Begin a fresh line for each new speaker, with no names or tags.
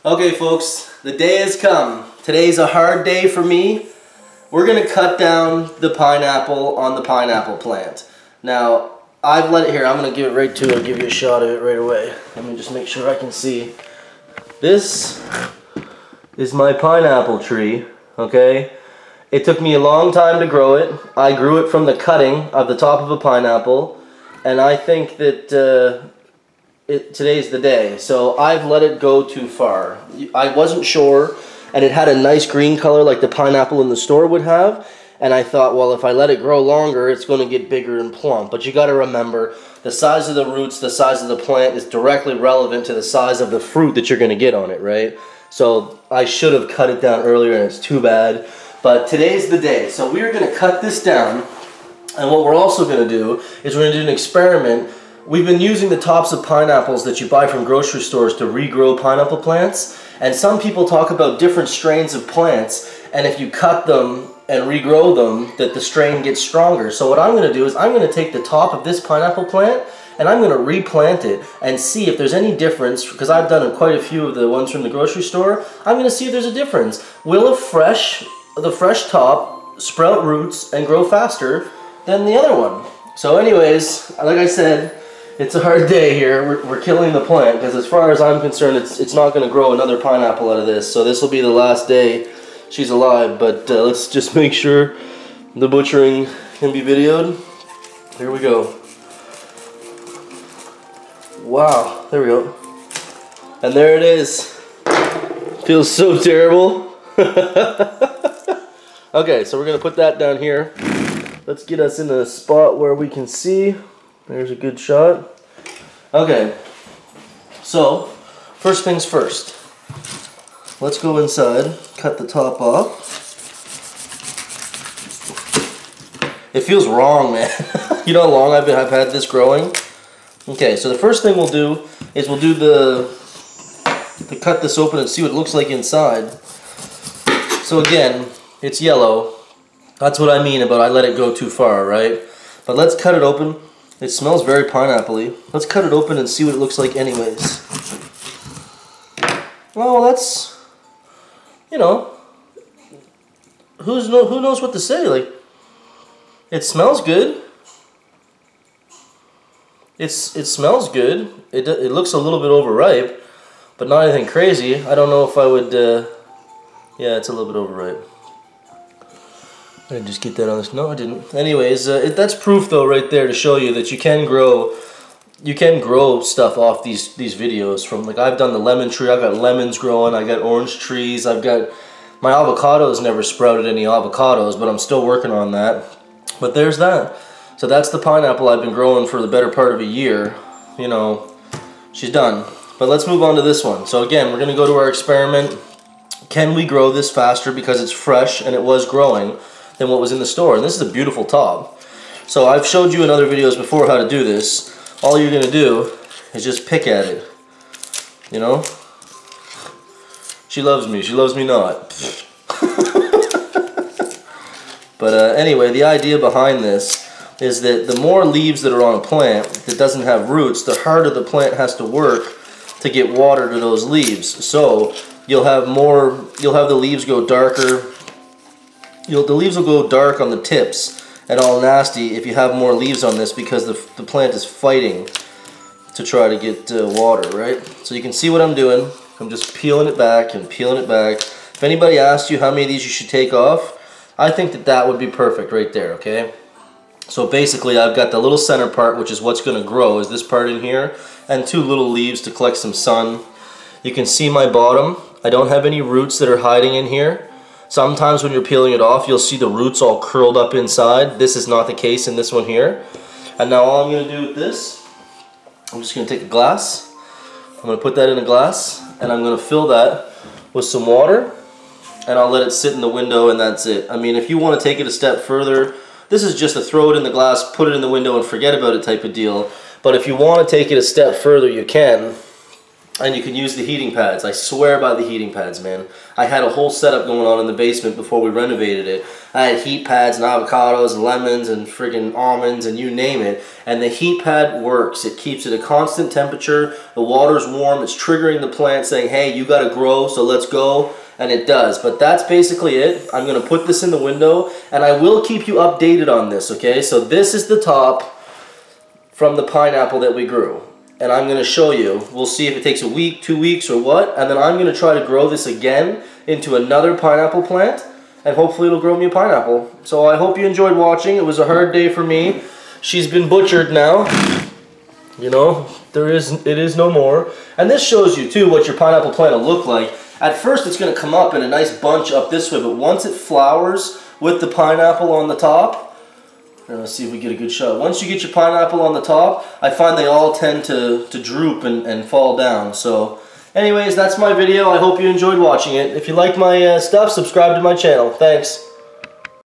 Okay folks, the day has come. Today's a hard day for me. We're going to cut down the pineapple on the pineapple plant. Now, I've let it here. I'm going to give it right to it. I'll give you a shot of it right away. Let me just make sure I can see. This is my pineapple tree, okay? It took me a long time to grow it. I grew it from the cutting of the top of a pineapple, and I think that today's the day. So I've let it go too far. I wasn't sure, and it had a nice green color like the pineapple in the store would have, and I thought, well, if I let it grow longer, it's going to get bigger and plump. But you got to remember, the size of the roots, the size of the plant is directly relevant to the size of the fruit that you're going to get on it, right? So I should have cut it down earlier, and it's too bad. But today's the day. So we're going to cut this down, and what we're also going to do is we're going to do an experiment. We've been using the tops of pineapples that you buy from grocery stores to regrow pineapple plants, and some people talk about different strains of plants, and if you cut them and regrow them, that the strain gets stronger. So what I'm going to do is I'm going to take the top of this pineapple plant and I'm going to replant it and see if there's any difference, because I've done quite a few of the ones from the grocery store. I'm going to see if there's a difference. Will the fresh top sprout roots and grow faster than the other one? So anyways, like I said, it's a hard day here. We're killing the plant because as far as I'm concerned, it's not going to grow another pineapple out of this. So this will be the last day she's alive. But let's just make sure the butchering can be videoed. Here we go. Wow, there we go. And there it is. Feels so terrible. Okay, so we're going to put that down here. Let's get us in a spot where we can see. There's a good shot. Okay, so first things first. Let's go inside, cut the top off. It feels wrong, man. You know how long I've had this growing? Okay, so the first thing we'll do is we'll do to cut this open and see what it looks like inside. So again, it's yellow. That's what I mean about I let it go too far, right? But let's cut it open. It smells very pineapple-y. Let's cut it open and see what it looks like anyways. Well, that's, you know, who knows what to say? Like, it smells good. It smells good. It looks a little bit overripe, but not anything crazy. I don't know if I would, yeah, it's a little bit overripe. I didn't just get that on this. No, I didn't. Anyways, that's proof though right there to show you that you can grow stuff off these videos. From, like, I've done the lemon tree. I've got lemons growing. I got orange trees. I've got my avocados never sprouted any avocados, but I'm still working on that. But there's that. So that's the pineapple I've been growing for the better part of a year. You know, she's done. But let's move on to this one. So again, we're gonna go to our experiment. Can we grow this faster because it's fresh and it was growing than what was in the store? And this is a beautiful top. So I've showed you in other videos before how to do this. All you're gonna do is just pick at it. You know? She loves me not. But anyway, the idea behind this is that the more leaves that are on a plant that doesn't have roots, the harder the plant has to work to get water to those leaves. So you'll have the leaves go darker. The leaves will go dark on the tips and all nasty if you have more leaves on this, because the plant is fighting to try to get water, right? So you can see what I'm doing. I'm just peeling it back and peeling it back. If anybody asked you how many of these you should take off, I think that would be perfect right there, okay? So basically I've got the little center part, which is what's going to grow, is this part in here, and two little leaves to collect some sun. You can see my bottom. I don't have any roots that are hiding in here. Sometimes when you're peeling it off, you'll see the roots all curled up inside. This is not the case in this one here. And now all I'm going to do with this, I'm just going to take a glass. I'm going to put that in a glass, and I'm going to fill that with some water, and I'll let it sit in the window, and that's it. I mean, if you want to take it a step further, this is just a throw it in the glass, put it in the window, and forget about it type of deal. But if you want to take it a step further, you can. And you can use the heating pads. I swear by the heating pads, man. I had a whole setup going on in the basement before we renovated it. I had heat pads and avocados and lemons and friggin' almonds and you name it. And the heat pad works. It keeps it a constant temperature. The water's warm. It's triggering the plant saying, hey, you gotta grow, so let's go. And it does. But that's basically it. I'm gonna put this in the window and I will keep you updated on this, okay? So this is the top from the pineapple that we grew. And I'm going to show you. We'll see if it takes a week, 2 weeks, or what. And then I'm going to try to grow this again into another pineapple plant. And hopefully it'll grow me a pineapple. So I hope you enjoyed watching. It was a hard day for me. She's been butchered now. You know, it is no more. And this shows you too what your pineapple plant will look like. At first it's going to come up in a nice bunch up this way. But once it flowers with the pineapple on the top, let's see if we get a good shot. Once you get your pineapple on the top, I find they all tend to droop and fall down. So anyways, that's my video. I hope you enjoyed watching it. If you like my stuff, subscribe to my channel. Thanks.